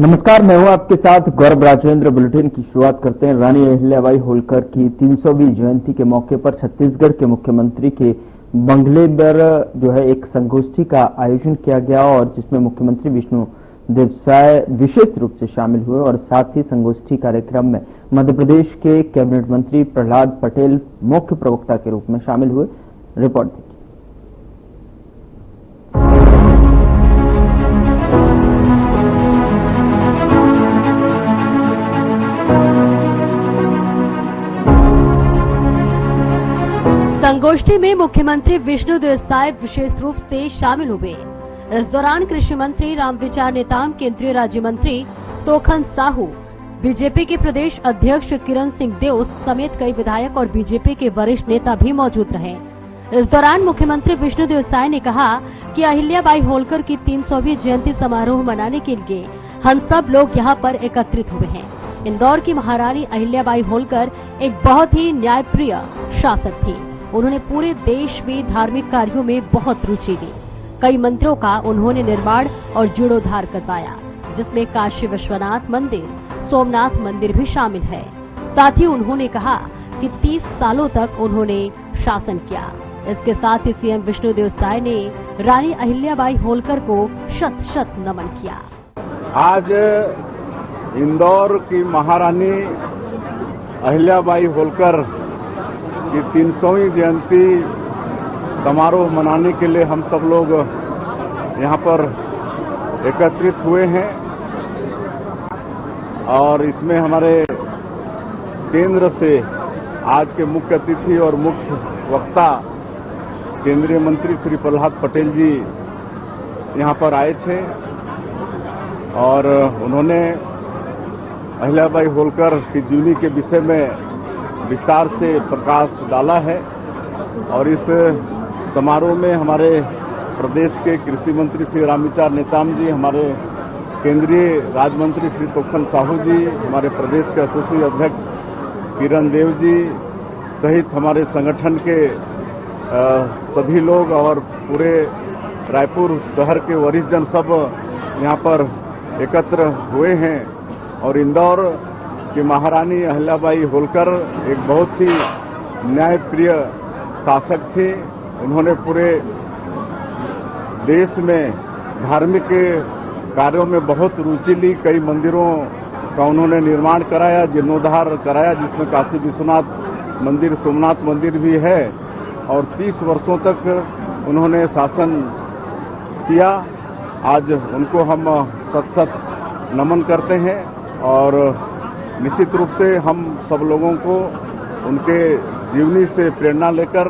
नमस्कार, मैं हूं आपके साथ गौरव राजेंद्र। बुलेटिन की शुरुआत करते हैं। रानी अहिल्याबाई होलकर की 300वीं जयंती के मौके पर छत्तीसगढ़ के मुख्यमंत्री के बंगले पर जो है एक संगोष्ठी का आयोजन किया गया और जिसमें मुख्यमंत्री विष्णुदेव साय विशेष रूप से शामिल हुए और साथ ही संगोष्ठी कार्यक्रम में मध्य प्रदेश के कैबिनेट मंत्री प्रहलाद पटेल मुख्य प्रवक्ता के रूप में शामिल हुए। रिपोर्ट देखिए। संगोष्ठी में मुख्यमंत्री विष्णुदेव साय विशेष रूप से शामिल हुए। इस दौरान कृषि मंत्री रामविचार नेताम, केंद्रीय राज्य मंत्री तोखन साहू, बीजेपी के प्रदेश अध्यक्ष किरण सिंह देव समेत कई विधायक और बीजेपी के वरिष्ठ नेता भी मौजूद रहे। इस दौरान मुख्यमंत्री विष्णुदेव साय ने कहा कि अहिल्याबाई होलकर की 300वीं जयंती समारोह मनाने के लिए हम सब लोग यहाँ पर एकत्रित हुए हैं। इंदौर की महारानी अहिल्याबाई होलकर एक बहुत ही न्यायप्रिय शासक थी। उन्होंने पूरे देश में धार्मिक कार्यों में बहुत रुचि ली। कई मंदिरों का उन्होंने निर्माण और जीर्णोद्धार करवाया, जिसमें काशी विश्वनाथ मंदिर, सोमनाथ मंदिर भी शामिल है। साथ ही उन्होंने कहा कि 30 सालों तक उन्होंने शासन किया। इसके साथ ही सीएम विष्णुदेव साय ने रानी अहिल्याबाई होलकर को शत शत नमन किया। आज इंदौर की महारानी अहिल्याबाई होलकर की 300वीं जयंती समारोह मनाने के लिए हम सब लोग यहाँ पर एकत्रित हुए हैं और इसमें हमारे केंद्र से आज के मुख्य अतिथि और मुख्य वक्ता केंद्रीय मंत्री श्री प्रहलाद पटेल जी यहाँ पर आए थे और उन्होंने अहिल्याबाई होलकर की जीवनी के विषय में विस्तार से प्रकाश डाला है और इस समारोह में हमारे प्रदेश के कृषि मंत्री श्री रामविचार नेताम जी, हमारे केंद्रीय राज्य मंत्री श्री तोखन साहू जी, हमारे प्रदेश के यशस्वी अध्यक्ष किरण देव जी सहित हमारे संगठन के सभी लोग और पूरे रायपुर शहर के वरिष्ठ जन सब यहाँ पर एकत्र हुए हैं। और इंदौर कि महारानी अहिल्याबाई होलकर एक बहुत ही न्यायप्रिय शासक थी। उन्होंने पूरे देश में धार्मिक कार्यों में बहुत रुचि ली। कई मंदिरों का उन्होंने निर्माण कराया, जीर्णोद्धार कराया, जिसमें काशी विश्वनाथ मंदिर, सोमनाथ मंदिर भी है और 30 वर्षों तक उन्होंने शासन किया। आज उनको हम सत सत नमन करते हैं और निश्चित रूप से हम सब लोगों को उनके जीवनी से प्रेरणा लेकर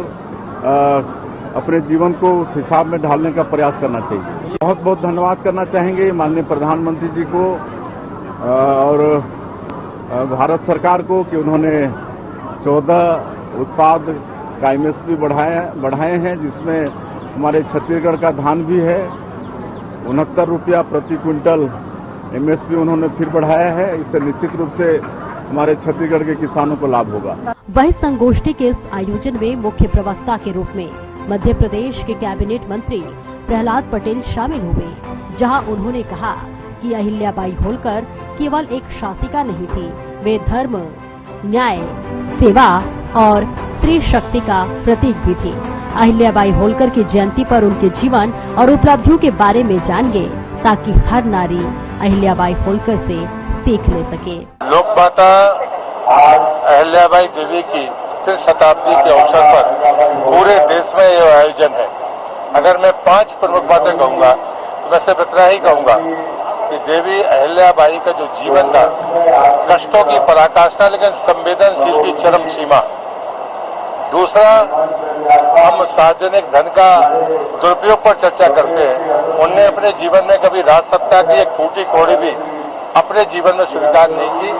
अपने जीवन को उस हिसाब में ढालने का प्रयास करना चाहिए। बहुत बहुत धन्यवाद करना चाहेंगे माननीय प्रधानमंत्री जी को और भारत सरकार को कि उन्होंने 14 उत्पाद का एमएसपी बढ़ाए हैं, जिसमें हमारे छत्तीसगढ़ का धान भी है। 69 रुपया प्रति क्विंटल एमएसपी उन्होंने फिर बढ़ाया है। इससे निश्चित रूप से हमारे छत्तीसगढ़ के किसानों को लाभ होगा। वहीं संगोष्ठी के इस आयोजन में मुख्य प्रवक्ता के रूप में मध्य प्रदेश के कैबिनेट मंत्री प्रहलाद पटेल शामिल हुए, जहां उन्होंने कहा कि अहिल्याबाई होलकर केवल एक शासिका नहीं थी, वे धर्म, न्याय, सेवा और स्त्री शक्ति का प्रतीक भी थी। अहिल्याबाई होलकर की जयंती पर उनके जीवन और उपलब्धियों के बारे में जानिए, ताकि हर नारी अहिल्याबाई होलकर से सीख ले सके। लोकमाता अहिल्याबाई देवी की 3 शताब्दी के अवसर पर पूरे देश में यह आयोजन है। अगर मैं 5 प्रमुख बातें कहूंगा तो मैं सिर्फ इतना ही कहूंगा कि देवी अहिल्याबाई का जो जीवन था, कष्टों की पराकाष्ठा लेकिन संवेदनशील की चरम सीमा। दूसरा, हम सार्वजनिक धन का दुरुपयोग पर चर्चा करते हैं। उनने अपने जीवन में कभी राजसत्ता की एक फूटी कौड़ी भी अपने जीवन में स्वीकार नहीं की।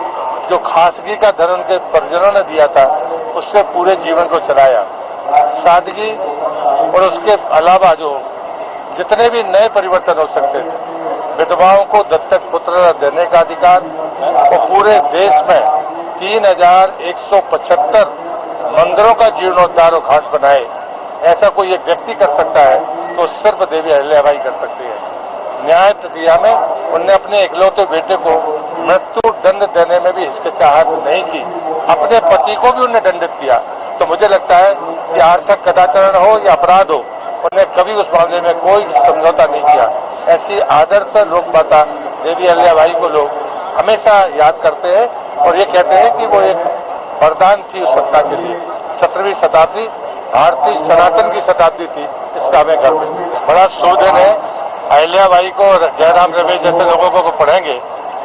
जो खासगी का धन उनके परिजनों ने दिया था, उससे पूरे जीवन को चलाया। सादगी और उसके अलावा जो जितने भी नए परिवर्तन हो सकते थे, विधवाओं को दत्तक पुत्र देने का अधिकार और पूरे देश में 3175 मंदिरों का जीर्णोद्धार और घाट बनाए, ऐसा कोई एक व्यक्ति कर सकता है तो सिर्फ देवी अहिल्याबाई कर सकती है। न्याय प्रक्रिया में उनने अपने इकलौते बेटे को मृत्यु दंड देने में भी हिचकिचाहट नहीं की, अपने पति को भी उन्होंने दंडित किया। तो मुझे लगता है कि आर्थिक कदाचारण हो या अपराध हो, उन्होंने कभी उस मामले में कोई समझौता नहीं किया। ऐसी आदर्श लोकमाता देवी अहिल्याबाई को लोग हमेशा याद करते हैं और ये कहते हैं कि वो एक वरदान थी उस सत्ता के लिए। 17वीं शताब्दी भारतीय सनातन की शताब्दी थी, इसका हमें गर्व है। बड़ा शुभ दिन है। अहिल्याबाई को और जयराम रमेश जैसे लोगों को पढ़ेंगे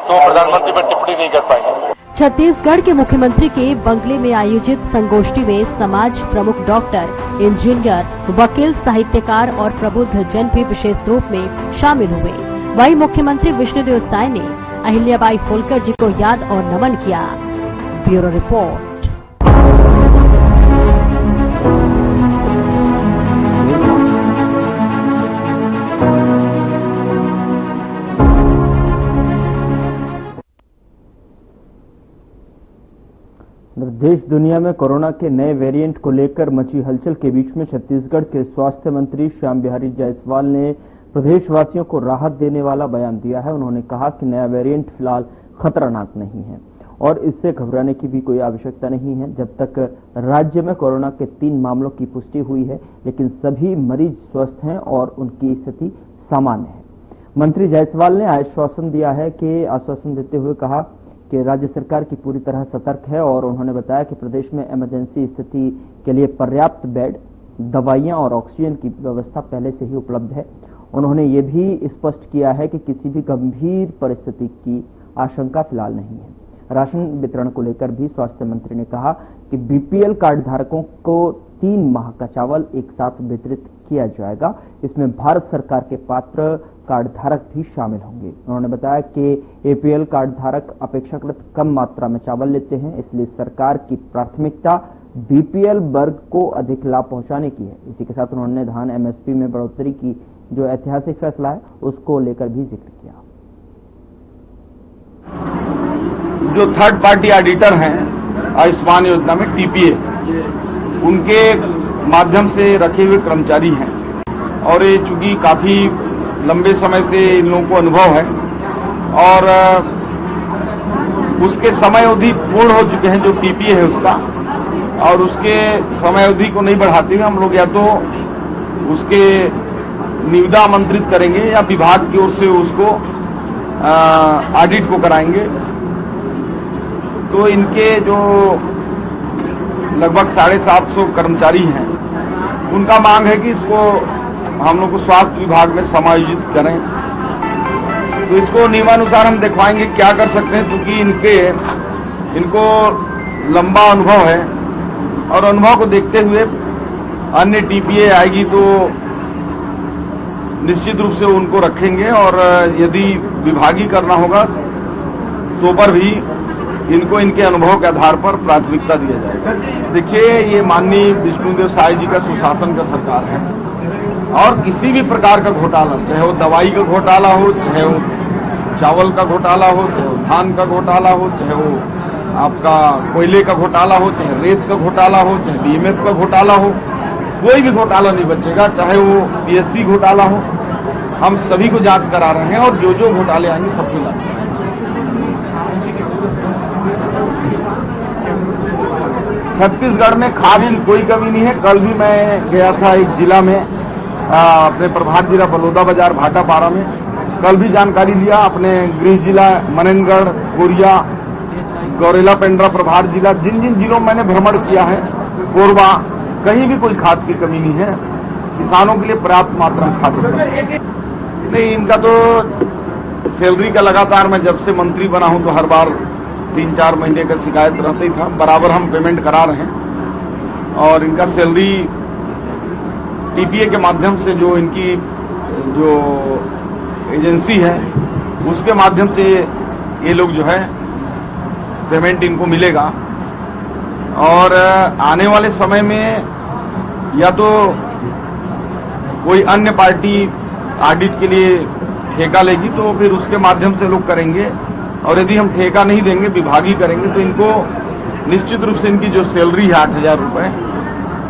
तो प्रधानमंत्री पर टिप्पणी नहीं कर पाएंगे। छत्तीसगढ़ के मुख्यमंत्री के बंगले में आयोजित संगोष्ठी में समाज प्रमुख डॉक्टर, इंजीनियर, वकील, साहित्यकार और प्रबुद्ध जन भी विशेष रूप में शामिल हुए। वहीं मुख्यमंत्री विष्णुदेव साय ने अहिल्याबाई होलकर जी को याद और नमन किया। Bureau report. देश दुनिया में कोरोना के नए वेरिएंट को लेकर मची हलचल के बीच में छत्तीसगढ़ के स्वास्थ्य मंत्री श्याम बिहारी जायसवाल ने प्रदेशवासियों को राहत देने वाला बयान दिया है। उन्होंने कहा कि नया वेरिएंट फिलहाल खतरनाक नहीं है और इससे घबराने की भी कोई आवश्यकता नहीं है। जब तक राज्य में कोरोना के 3 मामलों की पुष्टि हुई है, लेकिन सभी मरीज स्वस्थ हैं और उनकी स्थिति सामान्य है। मंत्री जायसवाल ने आश्वासन देते हुए कहा कि राज्य सरकार की पूरी तरह सतर्क है और उन्होंने बताया कि प्रदेश में इमरजेंसी स्थिति के लिए पर्याप्त बेड, दवाइयां और ऑक्सीजन की व्यवस्था पहले से ही उपलब्ध है। उन्होंने ये भी स्पष्ट किया है कि किसी भी गंभीर परिस्थिति की आशंका फिलहाल नहीं है। राशन वितरण को लेकर भी स्वास्थ्य मंत्री ने कहा कि बीपीएल कार्ड धारकों को 3 माह का चावल एक साथ वितरित किया जाएगा। इसमें भारत सरकार के पात्र कार्ड धारक भी शामिल होंगे। उन्होंने बताया कि एपीएल कार्ड धारक अपेक्षाकृत कम मात्रा में चावल लेते हैं, इसलिए सरकार की प्राथमिकता बीपीएल वर्ग को अधिक लाभ पहुंचाने की है। इसी के साथ उन्होंने धान एमएसपी में बढ़ोतरी की जो ऐतिहासिक फैसला है उसको लेकर भी जिक्र किया। जो थर्ड पार्टी ऑडिटर हैं आयुष्मान योजना में टीपीए, उनके माध्यम से रखे हुए कर्मचारी हैं और ये चूंकि काफी लंबे समय से इन लोगों को अनुभव है और उसके समय अवधि पूर्ण हो चुके हैं जो टीपीए है उसका, और उसके समय अवधि को नहीं बढ़ाते हुए हम लोग या तो उसके निविदा आमंत्रित करेंगे या विभाग की ओर से उसको ऑडिट को कराएंगे। तो इनके जो लगभग 750 कर्मचारी हैं, उनका मांग है कि इसको हम लोग को स्वास्थ्य विभाग में समायोजित करें। तो इसको नियमानुसार हम दिखवाएंगे क्या कर सकते हैं, क्योंकि इनको लंबा अनुभव है और अनुभव को देखते हुए अन्य टीपीए आएगी तो निश्चित रूप से उनको रखेंगे और यदि विभागीय करना होगा तो पर भी इनको इनके अनुभव के आधार पर प्राथमिकता दिया जाएगा। देखिए, ये माननीय विष्णुदेव साय जी का सुशासन का सरकार है और किसी भी प्रकार का घोटाला, चाहे वो दवाई का घोटाला हो, चाहे वो चावल का घोटाला हो, चाहे वो धान का घोटाला हो, चाहे वो आपका कोयले का घोटाला हो, चाहे रेत का घोटाला हो, चाहे बीएमएफ का घोटाला हो, कोई भी घोटाला नहीं बचेगा। चाहे वो पीएससी घोटाला हो, हम सभी को जांच करा रहे हैं और जो घोटाले आएंगे सबको जांच कराएंगे। छत्तीसगढ़ में खादी की कोई कमी नहीं है। कल भी मैं गया था एक जिला में, अपने प्रभात जिला बलौदाबाजार भाटापारा में, कल भी जानकारी लिया। अपने गृह जिला मनेनगढ़, कोरिया, गौरेला पेंड्रा प्रभार जिला, जिन जिन जिलों में मैंने भ्रमण किया है, कोरबा, कहीं भी कोई खाद की कमी नहीं है। किसानों के लिए पर्याप्त मात्रा में खाद नहीं। इनका तो सैलरी का लगातार, मैं जब से मंत्री बना हूं तो हर बार 3-4 महीने का शिकायत रहता ही था। बराबर हम पेमेंट करा रहे हैं और इनका सैलरी टीपीए के माध्यम से जो इनकी जो एजेंसी है उसके माध्यम से ये लोग जो है पेमेंट इनको मिलेगा। और आने वाले समय में या तो कोई अन्य पार्टी ऑडिट के लिए ठेका लेगी तो फिर उसके माध्यम से लोग करेंगे, और यदि हम ठेका नहीं देंगे, विभागीय करेंगे, तो इनको निश्चित रूप से इनकी जो सैलरी है 8,000 रुपए,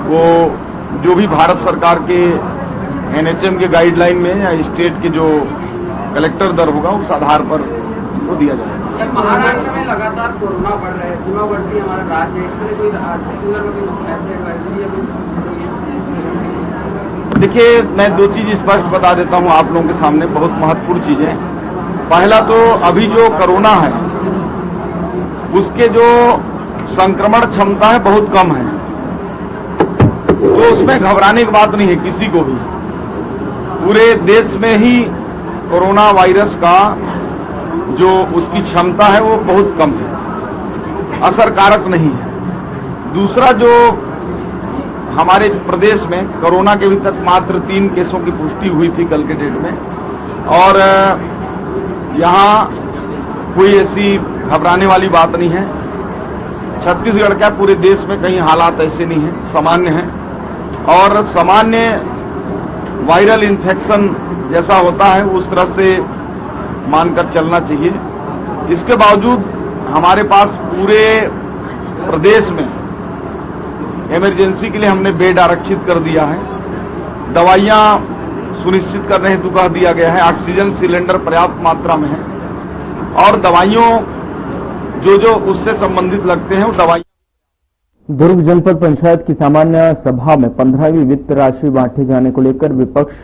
वो जो भी भारत सरकार के एनएचएम के गाइडलाइन में या स्टेट के जो कलेक्टर दर होगा उस आधार पर वो दिया जाएगा। महाराष्ट्र में लगातार कोरोना बढ़ रहा है, सीमावर्ती हमारा राज्य है, इसके लिए कोई छत्तीसगढ़ में ऐसे एडवाइजरी अभी? देखिए, मैं दो चीज स्पष्ट बता देता हूं आप लोगों के सामने, बहुत महत्वपूर्ण चीजें। पहला तो अभी जो कोरोना है उसके जो संक्रमण क्षमता है बहुत कम है, तो उसमें घबराने की बात नहीं है किसी को भी। पूरे देश में ही कोरोना वायरस का जो उसकी क्षमता है वो बहुत कम है, असरकारक नहीं है। दूसरा, जो हमारे प्रदेश में कोरोना के अभी तक मात्र 3 केसों की पुष्टि हुई थी कल के डेट में, और यहां कोई ऐसी घबराने वाली बात नहीं है। छत्तीसगढ़ का पूरे देश में कहीं हालात ऐसे नहीं है, सामान्य है, और सामान्य वायरल इन्फेक्शन जैसा होता है उस तरह से मानकर चलना चाहिए। इसके बावजूद हमारे पास पूरे प्रदेश में इमरजेंसी के लिए हमने बेड आरक्षित कर दिया है, दवाइयां सुनिश्चित करने हेतु कह दिया गया है, ऑक्सीजन सिलेंडर पर्याप्त मात्रा में है, और दवाइयों जो उससे संबंधित लगते हैं वो दवाइयां। दुर्ग जनपद पंचायत की सामान्य सभा में 15वीं वित्त राशि बांटे जाने को लेकर विपक्ष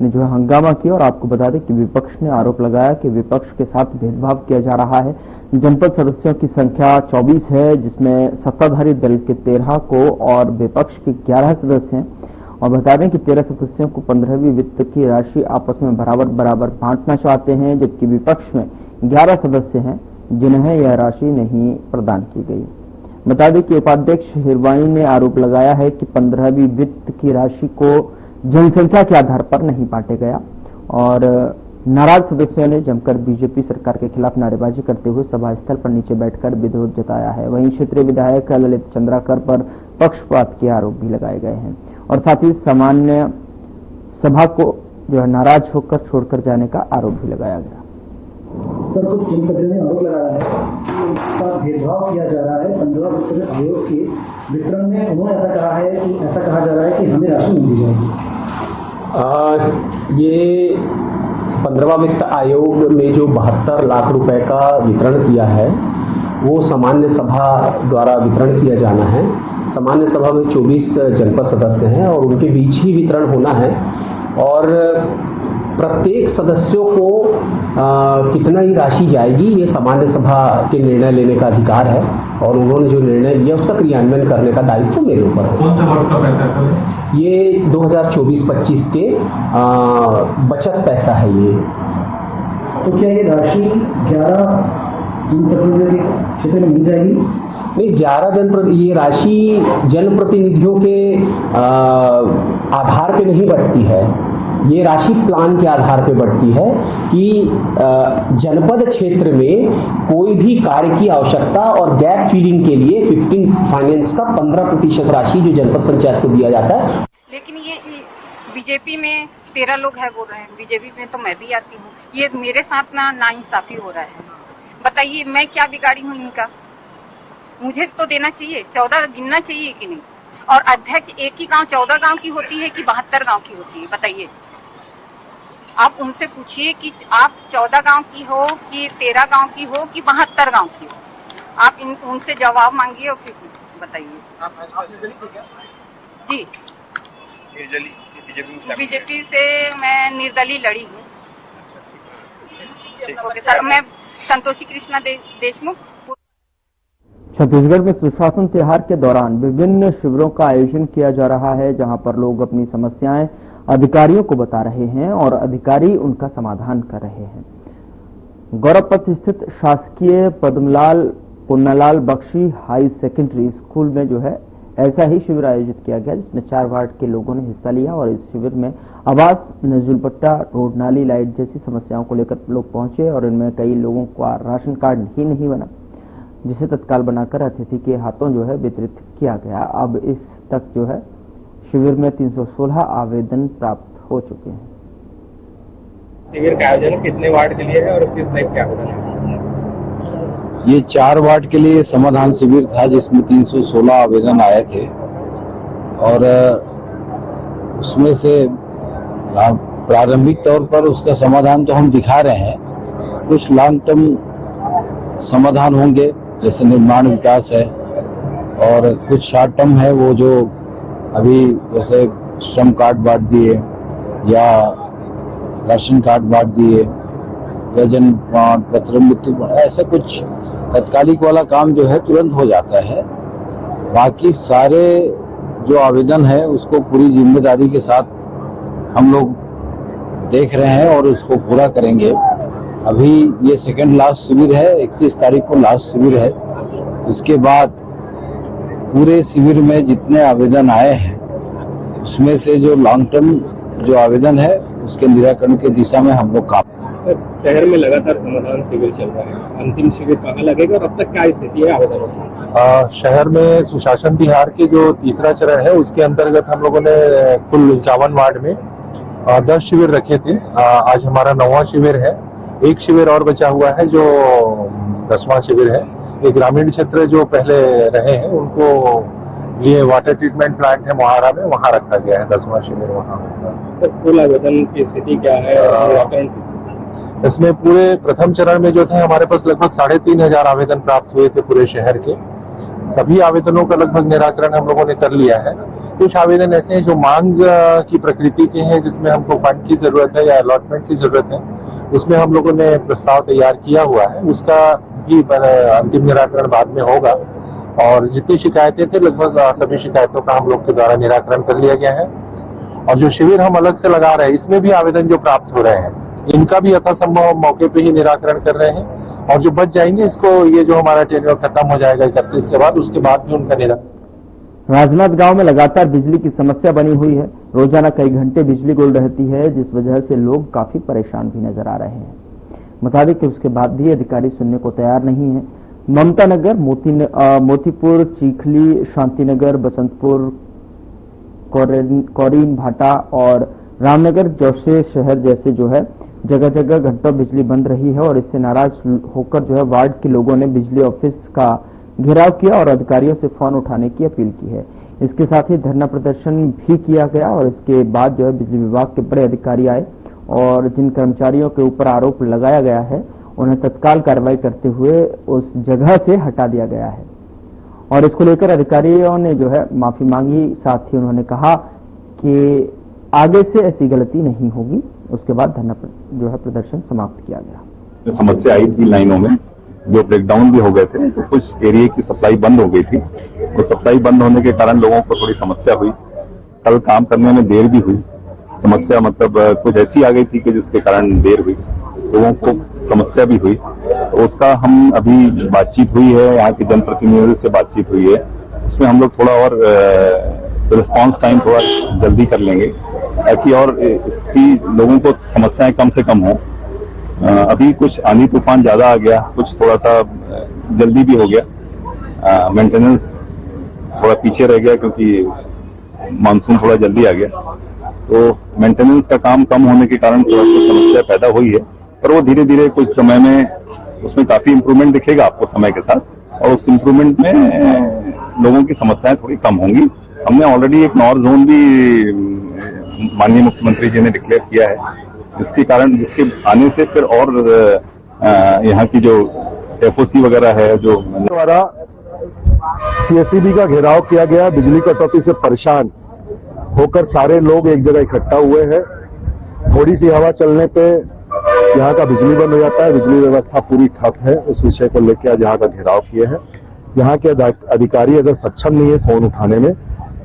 ने जो है हंगामा किया, और आपको बता दें कि विपक्ष ने आरोप लगाया कि विपक्ष के साथ भेदभाव किया जा रहा है। जनपद सदस्यों की संख्या 24 है, जिसमें सत्ताधारी दल के 13 को और विपक्ष के 11 सदस्य हैं। और बता दें कि 13 सदस्यों को 15वीं वित्त की राशि आपस में बराबर बांटना चाहते हैं, जबकि विपक्ष में 11 सदस्य हैं जिन्हें यह राशि नहीं प्रदान की गई। बता दें कि उपाध्यक्ष हिरवानी ने आरोप लगाया है कि 15वीं वित्त की राशि को जनसंख्या के आधार पर नहीं बांटे गया, और नाराज सदस्यों ने जमकर बीजेपी सरकार के खिलाफ नारेबाजी करते हुए सभा स्थल पर नीचे बैठकर विरोध जताया है। वहीं क्षेत्रीय विधायक ललित चंद्राकर पर पक्षपात के आरोप भी लगाए गए हैं, और साथ ही सामान्य सभा को जो है नाराज होकर छोड़कर जाने का आरोप भी लगाया गया। सर, कुछ जनसभ्यों ने आरोप लगाया है कि इसका भेदभाव किया जा रहा है 15वां वित्त आयोग के वितरण में। उन्होंने ऐसा कहा है कि ऐसा कहा जा रहा है कि हमें राशि नहीं दी जाएगी। ये 15वां वित्त आयोग में जो 72 लाख रुपए का वितरण किया है वो सामान्य सभा द्वारा वितरण किया जाना है। सामान्य सभा में 24 जनपद सदस्य हैं और उनके बीच ही वितरण होना है, और प्रत्येक सदस्यों को कितना ही राशि जाएगी ये सामान्य सभा के निर्णय लेने का अधिकार है, और उन्होंने जो निर्णय लिया उसका क्रियान्वयन करने का दायित्व तो मेरे ऊपर है। कौन से वर्ष का पैसा है? ये 2024-25 के बचत पैसा है ये। तो क्या ये राशि 11 जनप्रतिनिधियों के क्षेत्र में मिल जाएगी? नहीं, 11 ये राशि जनप्रतिनिधियों के आधार पे नहीं बढ़ती है, ये राशि प्लान के आधार पे बढ़ती है कि जनपद क्षेत्र में कोई भी कार्य की आवश्यकता और गैप फिलिंग के लिए 15 फाइनेंस का 15% राशि जो जनपद पंचायत को दिया जाता है। लेकिन ये बीजेपी में 13 लोग है बोल रहे हैं, बीजेपी में तो मैं भी आती हूँ, ये मेरे साथ नाइंसाफी हो रहा है। बताइए मैं क्या बिगाड़ी हूँ इनका? मुझे तो देना चाहिए, 14 गिनना चाहिए कि नहीं? और अध्यक्ष एक ही गांव 14 गांव की होती है कि 72 गांव की होती है? बताइए, आप उनसे पूछिए कि आप 14 गांव की हो कि 13 गांव की हो कि 72 गांव की हो, आप उनसे जवाब मांगिए और फिर बताइए। जी, बीजेपी से मैं निर्दलीय लड़ी हूँ। ओके सर, मैं संतोषी कृष्णा देशमुख। छत्तीसगढ़ में सुशासन त्योहार के दौरान विभिन्न शिविरों का आयोजन किया जा रहा है, जहां पर लोग अपनी समस्याएं अधिकारियों को बता रहे हैं और अधिकारी उनका समाधान कर रहे हैं। गौरवपथ स्थित शासकीय Padmalal Punnalal Bakshi high secondary school में जो है ऐसा ही शिविर आयोजित किया गया, जिसमें 4 वार्ड के लोगों ने हिस्सा लिया, और इस शिविर में आवास, नजूलपट्टा, रोड, नाली, लाइट जैसी समस्याओं को लेकर लोग पहुंचे, और इनमें कई लोगों का राशन कार्ड ही नहीं बना, जिसे तत्काल बनाकर अतिथि के हाथों जो है वितरित किया गया। अब इस तक जो है शिविर में 316 आवेदन प्राप्त हो चुके हैं। शिविर का आयोजन कितने वार्ड के लिए है और किस टाइप के आवेदन है? ये 4 वार्ड के लिए समाधान शिविर था, जिसमें 316 आवेदन आए थे, और उसमें से प्रारंभिक तौर पर उसका समाधान तो हम दिखा रहे हैं, कुछ लॉन्ग टर्म समाधान होंगे जैसे निर्माण विकास है, और कुछ शॉर्ट टर्म है वो जो अभी जैसे श्रम कार्ड बांट दिए या राशन कार्ड बांट दिए या जन पत्र मृत्यु, ऐसा कुछ तत्कालिक वाला काम जो है तुरंत हो जाता है। बाकी सारे जो आवेदन है उसको पूरी जिम्मेदारी के साथ हम लोग देख रहे हैं और उसको पूरा करेंगे। अभी ये सेकंड लास्ट शिविर है, 31 तारीख को लास्ट शिविर है। इसके बाद पूरे शिविर में जितने आवेदन आए हैं उसमें से जो लॉन्ग टर्म जो आवेदन है उसके निराकरण की दिशा में हम लोग काम। शहर में लगातार समाधान शिविर चल रहा है, अंतिम शिविर कहाँ लगेगा और अब तक क्या स्थिति है आवेदनों की? शहर में सुशासन बिहार के जो तीसरा चरण है उसके अंतर्गत हम लोगों ने कुल 51 वार्ड में 10 शिविर रखे थे। आज हमारा 9वां शिविर है। एक शिविर और बचा हुआ है जो 10वां शिविर है। ये ग्रामीण क्षेत्र जो पहले रहे हैं उनको लिए वाटर ट्रीटमेंट प्लांट है मोहारा में, वहाँ रखा गया है 10वां शिविर वहाँ। तो कुल आवेदन की स्थिति क्या है और निराकरण की? इसमें पूरे प्रथम चरण में जो थे हमारे पास लगभग 3,500 आवेदन प्राप्त हुए थे पूरे शहर के। सभी आवेदनों का लगभग निराकरण हम लोगों ने कर लिया है। कुछ आवेदन ऐसे हैं जो मांग की प्रकृति के हैं जिसमें हमको फंड की जरूरत है या अलॉटमेंट की जरूरत है, उसमें हम लोगों ने प्रस्ताव तैयार किया हुआ है, उसका भी अंतिम निराकरण बाद में होगा। और जितनी शिकायतें थे लगभग सभी शिकायतों का हम लोग के द्वारा निराकरण कर लिया गया है। और जो शिविर हम अलग से लगा रहे हैं इसमें भी आवेदन जो प्राप्त हो रहे हैं इनका भी यथासंभव मौके पे ही निराकरण कर रहे हैं। और जो बच जाएंगे इसको ये जो हमारा टेन्योर खत्म हो जाएगा 31 के बाद, उसके बाद भी उनका निराकरण। राजनाथ गांव में लगातार बिजली की समस्या बनी हुई है। रोजाना कई घंटे बिजली गुल रहती है, जिस वजह से लोग काफी परेशान भी नजर आ रहे हैं। बता दें कि उसके बाद भी अधिकारी सुनने को तैयार नहीं है। ममता नगर, मोतीपुर, चीखली, शांतिनगर, बसंतपुर, कोरीन भाटा और रामनगर जैसे शहर जैसे जो है जगह जगह घंटों बिजली बंद रही है। और इससे नाराज होकर जो है वार्ड के लोगों ने बिजली ऑफिस का घेराव किया और अधिकारियों से फोन उठाने की अपील की है। इसके साथ ही धरना प्रदर्शन भी किया गया और इसके बाद जो है बिजली विभाग के बड़े अधिकारी आए और जिन कर्मचारियों के ऊपर आरोप लगाया गया है उन्हें तत्काल कार्रवाई करते हुए उस जगह से हटा दिया गया है। और इसको लेकर अधिकारियों ने जो है माफी मांगी। साथ ही उन्होंने कहा कि आगे से ऐसी गलती नहीं होगी। उसके बाद धरना जो है प्रदर्शन समाप्त किया गया। समस्या आई थी लाइनों में, जो ब्रेकडाउन भी हो गए थे, तो कुछ एरिया की सप्लाई बंद हो गई थी। तो सप्लाई बंद होने के कारण लोगों को थोड़ी समस्या हुई। कल काम करने में देर भी हुई। समस्या मतलब कुछ ऐसी आ गई थी कि जिसके कारण देर हुई, लोगों को समस्या भी हुई। तो उसका हम अभी बातचीत हुई है, यहाँ के जनप्रतिनिधियों से बातचीत हुई है, उसमें हम लोग थोड़ा और रिस्पांस टाइम थोड़ा जल्दी कर लेंगे ताकि और इसकी लोगों को समस्याएं कम से कम हो। अभी कुछ आंधी तूफान ज्यादा आ गया, कुछ थोड़ा सा जल्दी भी हो गया, मेंटेनेंस थोड़ा पीछे रह गया क्योंकि मानसून थोड़ा जल्दी आ गया। तो मेंटेनेंस का काम कम होने के कारण थोड़ा सा समस्या पैदा हुई है, पर वो धीरे धीरे कुछ समय में उसमें काफी इम्प्रूवमेंट दिखेगा आपको समय के साथ, और उस इम्प्रूवमेंट में लोगों की समस्याएं थोड़ी कम होंगी। हमने ऑलरेडी एक नॉर जोन भी माननीय मुख्यमंत्री जी ने डिक्लेयर किया है, जिसके कारण जिसके आने से फिर और यहाँ की जो एफओसी वगैरह है जो द्वारा सीएसईबी का घेराव किया गया, बिजली कटौती से परेशान होकर सारे लोग एक जगह इकट्ठा हुए हैं। थोड़ी सी हवा चलने पे यहाँ का बिजली बंद हो जाता है, बिजली व्यवस्था पूरी ठप है। उस विषय को लेकर आज यहाँ का घेराव किए हैं। यहाँ के अधिकारी अगर सक्षम नहीं है फोन उठाने में,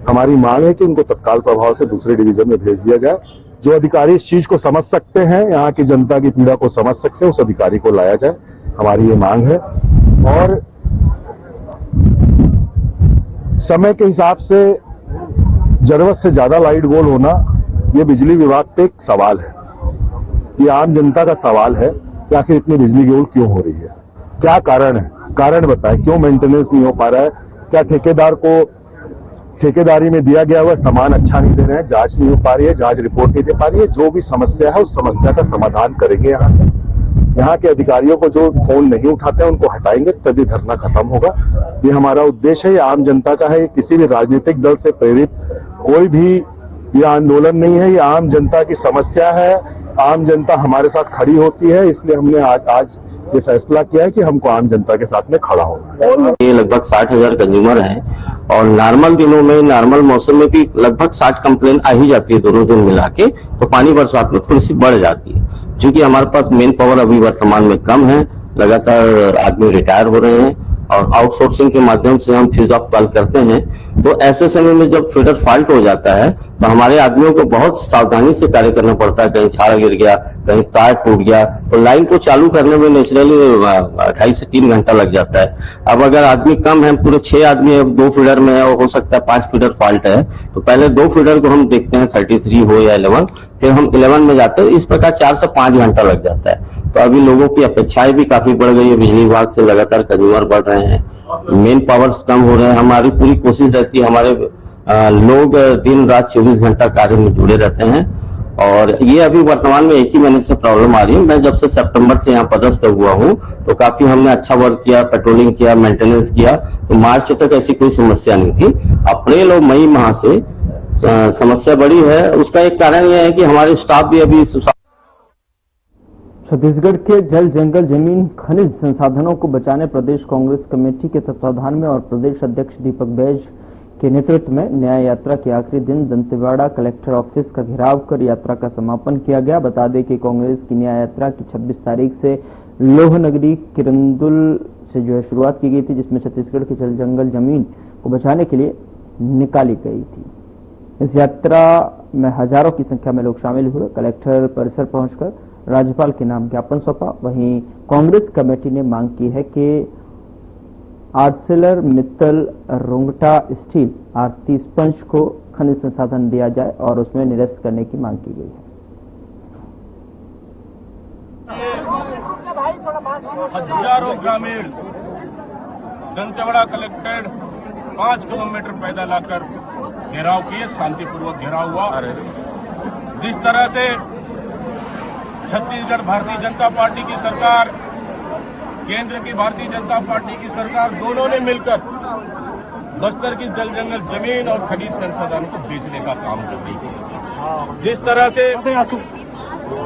हमारी मांग है कि उनको तत्काल प्रभाव से दूसरे डिवीजन में भेज दिया जाए। जो अधिकारी इस चीज को समझ सकते हैं, यहाँ की जनता की पीड़ा को समझ सकते हैं, उस अधिकारी को लाया जाए, हमारी ये मांग है। और समय के हिसाब से जरूरत से ज्यादा लाइट गोल होना ये बिजली विभाग पे एक सवाल है, ये आम जनता का सवाल है कि आखिर इतनी बिजली गोल क्यों हो रही है, क्या कारण है, कारण बताएं, क्यों मेंटेनेंस नहीं हो पा रहा है, क्या ठेकेदार को ठेकेदारी में दिया गया हुआ सामान अच्छा नहीं दे रहे हैं, जांच नहीं हो पा रही है, जांच रिपोर्ट नहीं दे पा रही है। जो भी समस्या है उस समस्या का समाधान करेंगे यहाँ से। यहाँ के अधिकारियों को जो फोन नहीं उठाते हैं उनको हटाएंगे, तभी धरना खत्म होगा। ये हमारा उद्देश्य है, ये आम जनता का है, किसी भी राजनीतिक दल से प्रेरित कोई भी ये आंदोलन नहीं है, ये आम जनता की समस्या है। आम जनता हमारे साथ खड़ी होती है, इसलिए हमने आज ये फैसला किया है कि हमको आम जनता के साथ में खड़ा होना है। ये लगभग 60,000 कंज्यूमर हैं और नॉर्मल दिनों में, नॉर्मल मौसम में भी लगभग 60 कंप्लेन आ ही जाती है दोनों दिन मिला के, तो पानी बरसात में थोड़ी सी बढ़ जाती है। क्योंकि हमारे पास मेन पावर अभी वर्तमान में कम है, लगातार आदमी रिटायर हो रहे हैं और आउटसोर्सिंग के माध्यम से हम फ्यूज ऑफ कॉल करते हैं। तो ऐसे समय में जब फीडर फॉल्ट हो जाता है तो हमारे आदमियों को बहुत सावधानी से कार्य करना पड़ता है। कहीं छाड़ा गिर गया, कहीं तार टूट गया, तो लाइन को चालू करने में नेचुरली 2.5 से 3 घंटा लग जाता है। अब अगर आदमी कम है, पूरे 6 आदमी है, 2 फीडर में है और हो सकता है 5 फीडर फॉल्ट है, तो पहले 2 फीडर को हम देखते हैं 33 हो या 11, फिर हम 11 में जाते हैं। इस प्रकार 4 से 5 घंटा लग जाता है। तो अभी लोगों की अपेक्षाएं भी काफी बढ़ गई है, बिजली विभाग से लगातार कंज्यूमर बढ़ रहे हैं, मेन पावर्स कम हो रहे हैं। हमारी पूरी कोशिश रहती है, हमारे लोग दिन रात 24 घंटा कार्य में जुड़े रहते हैं। और ये अभी वर्तमान में 1 ही महीने से प्रॉब्लम आ रही है। मैं जब से सितंबर से यहाँ पदस्थ हुआ हूँ तो काफी हमने अच्छा वर्क किया, पेट्रोलिंग किया, मेंटेनेंस किया, तो मार्च तक ऐसी कोई समस्या नहीं थी। अप्रैल और मई माह से समस्या बड़ी है। उसका एक कारण यह है कि हमारे स्टाफ भी अभी छत्तीसगढ़ के जल, जंगल, जमीन, खनिज संसाधनों को बचाने प्रदेश कांग्रेस कमेटी के तत्वाधान में और प्रदेश अध्यक्ष दीपक बैज के नेतृत्व में न्याय यात्रा के आखिरी दिन दंतेवाड़ा कलेक्टर ऑफिस का घेराव कर यात्रा का समापन किया गया। बता दें कि कांग्रेस की न्याय यात्रा की 26 तारीख से लोहनगरी किरंदुल से शुरुआत की गई थी, जिसमें छत्तीसगढ़ के जल, जंगल, जमीन को बचाने के लिए निकाली गई थी। इस यात्रा में हजारों की संख्या में लोग शामिल हुए। कलेक्टर परिसर पहुंचकर राज्यपाल के नाम ज्ञापन सौंपा। वहीं कांग्रेस कमेटी ने मांग की है कि आर्सेलर मित्तल रुंगटा स्टील आरती स्पंज को खनिज संसाधन दिया जाए और उसमें निरस्त करने की मांग की गई है। हजारों ग्रामीण दंतेवाड़ा कलेक्टेड 5 किलोमीटर पैदल आकर घेराव किए, शांतिपूर्वक घेराव हुआ। जिस तरह से छत्तीसगढ़ भारतीय जनता पार्टी की सरकार, केंद्र की भारतीय जनता पार्टी की सरकार, दोनों ने मिलकर बस्तर की जल, जंगल, जमीन और खनिज संसाधन को बेचने का काम कर रही है। जिस तरह से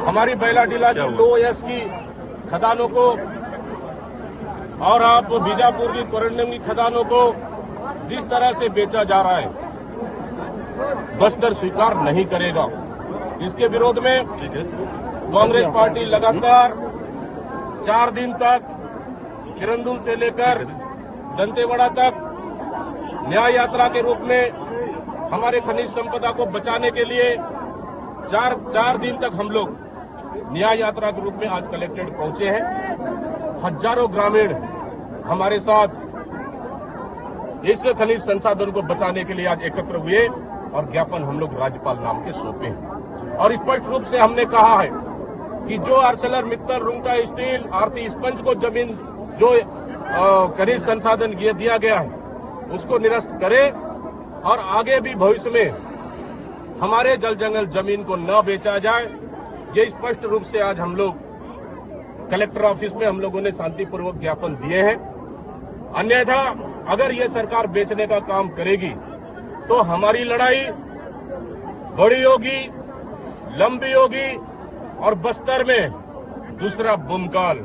हमारी बैलाडीला की 2S की खदानों को और आप बीजापुर की कोरंडम की खदानों को जिस तरह से बेचा जा रहा है, बस्तर स्वीकार नहीं करेगा। इसके विरोध में कांग्रेस पार्टी लगातार 4 दिन तक किरंदुल से लेकर दंतेवाड़ा तक न्याय यात्रा के रूप में हमारे खनिज संपदा को बचाने के लिए 4 दिन तक हम लोग न्याय यात्रा के रूप में आज कलेक्टेड पहुंचे हैं। हजारों ग्रामीण हमारे साथ इस खनिज संसाधन को बचाने के लिए आज एकत्र हुए और ज्ञापन हम लोग राज्यपाल नाम के सौंपे हैं। और स्पष्ट रूप से हमने कहा है कि जो आर्सेलर मित्तल रुंगटा स्टील आरती स्पंज को जमीन जो खनिज संसाधन दिया गया है उसको निरस्त करे और आगे भी भविष्य में हमारे जल, जंगल, जमीन को न बेचा जाए। ये स्पष्ट रूप से आज हम लोग कलेक्टर ऑफिस में हम लोगों ने शांतिपूर्वक ज्ञापन दिए हैं। अन्यथा अगर ये सरकार बेचने का काम करेगी तो हमारी लड़ाई बड़ी होगी, लंबी होगी और बस्तर में दूसरा बूमकाल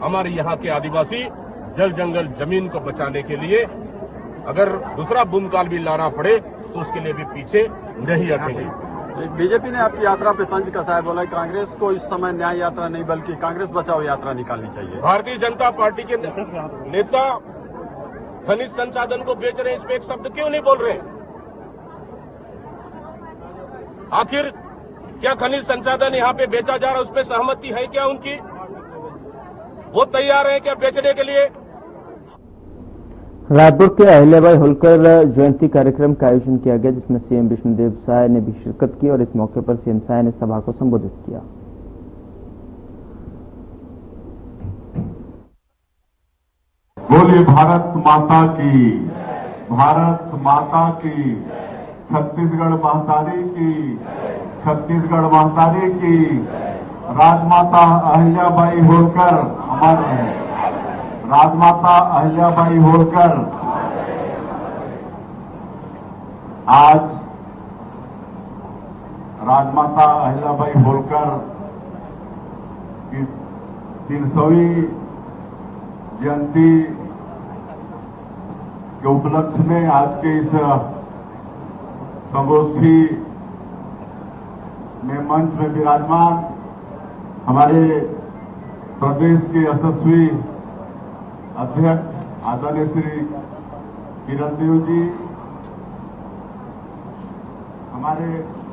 हमारे यहाँ के आदिवासी जल, जंगल, जमीन को बचाने के लिए अगर दूसरा बूमकाल भी लाना पड़े तो उसके लिए भी पीछे नहीं हटेंगे। बीजेपी ने आपकी यात्रा पे तंज कसा है, बोला कांग्रेस को इस समय न्याय यात्रा नहीं बल्कि कांग्रेस बचाओ यात्रा निकालनी चाहिए। भारतीय जनता पार्टी के नेता खनिज संसाधन को बेच रहे हैं, इस पे एक शब्द क्यों नहीं बोल रहे? आखिर क्या खनिज संसाधन यहाँ पे बेचा जा रहा है, उस पर सहमति है क्या उनकी? वो तैयार है क्या बेचने के लिए? रायपुर के अहिल्याबाई होलकर जयंती कार्यक्रम का आयोजन किया गया, जिसमें सीएम विष्णुदेव साय ने भी शिरकत की और इस मौके पर सीएम साय ने सभा को संबोधित किया। बोलिए भारत माता की, भारत माता की, छत्तीसगढ़ महतारी की, छत्तीसगढ़ महतारी की। राजमाता अहिल्याबाई होलकर हमारे हैं, राजमाता अहिल्याबाई होलकर आज राजमाता अहिल्याबाई होलकर की 300वीं जयंती के उपलक्ष्य में आज के इस संगोष्ठी में मंच में विराजमान हमारे प्रदेश के यशस्वी अध्यक्ष आदरणीय श्री किरण देव जी, हमारे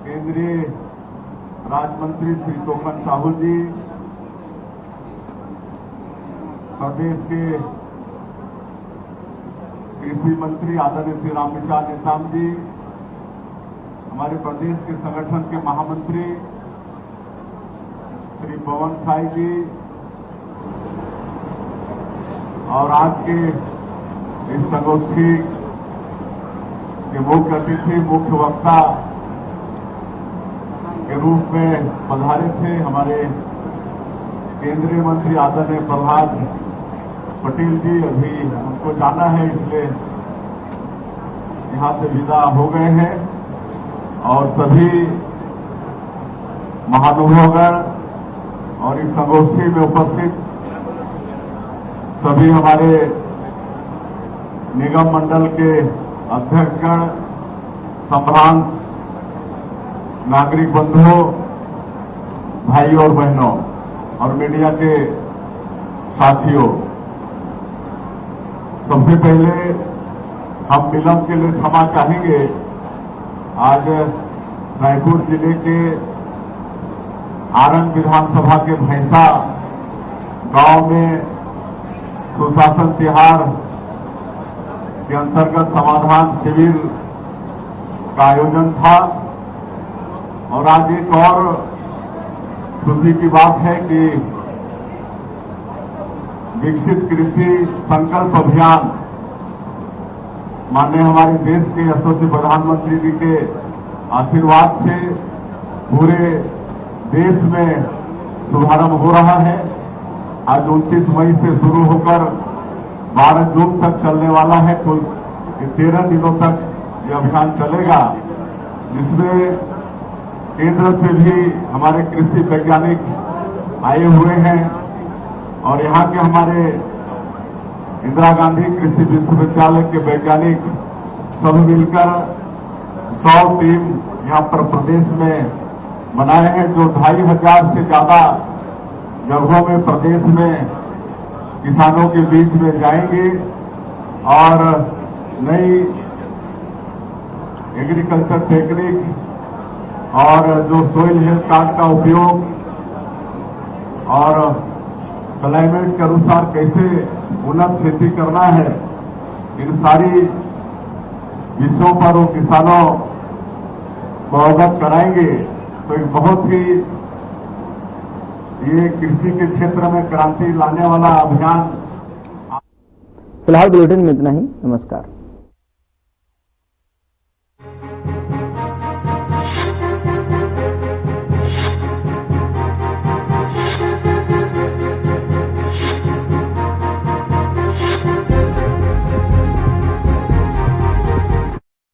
केंद्रीय राज्य मंत्री श्री तोखन साहू जी, प्रदेश के कृषि मंत्री आदरणीय श्री रामविचार नेताम जी, हमारे प्रदेश के संगठन के महामंत्री श्री पवन साई जी और आज के इस संगोष्ठी के मुख्य अतिथि, मुख्य वक्ता के रूप में पधारे थे हमारे केंद्रीय मंत्री आदरणीय प्रहलाद पटेल जी। अभी उनको जाना है इसलिए यहां से विदा हो गए हैं और सभी महानुभावगण और इस संगोष्ठी में उपस्थित सभी हमारे निगम मंडल के अध्यक्षगण, संभ्रांत नागरिक बंधुओं, भाइयों और बहनों और मीडिया के साथियों, सबसे पहले हम विलंब के लिए क्षमा चाहेंगे। आज रायपुर जिले के आरंग विधानसभा के भैंसा गांव में सुशासन तिहार के अंतर्गत समाधान शिविर का आयोजन था और आज एक और खुशी की बात है कि विकसित कृषि संकल्प अभियान माननीय हमारे देश के यशस्वी प्रधानमंत्री जी के आशीर्वाद से पूरे देश में शुभारंभ हो रहा है। आज 29 मई से शुरू होकर 12 जून तक चलने वाला है। कुल 13 दिनों तक ये अभियान चलेगा, जिसमें केंद्र से भी हमारे कृषि वैज्ञानिक आए हुए हैं और यहाँ के हमारे इंदिरा गांधी कृषि विश्वविद्यालय के वैज्ञानिक सब मिलकर 100 टीम यहाँ पर प्रदेश में बनाए हैं, जो 2500 से ज्यादा जगहों में प्रदेश में किसानों के बीच में जाएंगे और नई एग्रीकल्चर टेक्निक और जो सोइल हेल्थ कार्ड का उपयोग और क्लाइमेट के अनुसार कैसे उन्नत खेती करना है, इन सारी विषयों पर वो किसानों को अवगत कराएंगे। तो एक बहुत ही ये कृषि के क्षेत्र में क्रांति लाने वाला अभियान। फिलहाल बुलेटिन में इतना ही। नमस्कार।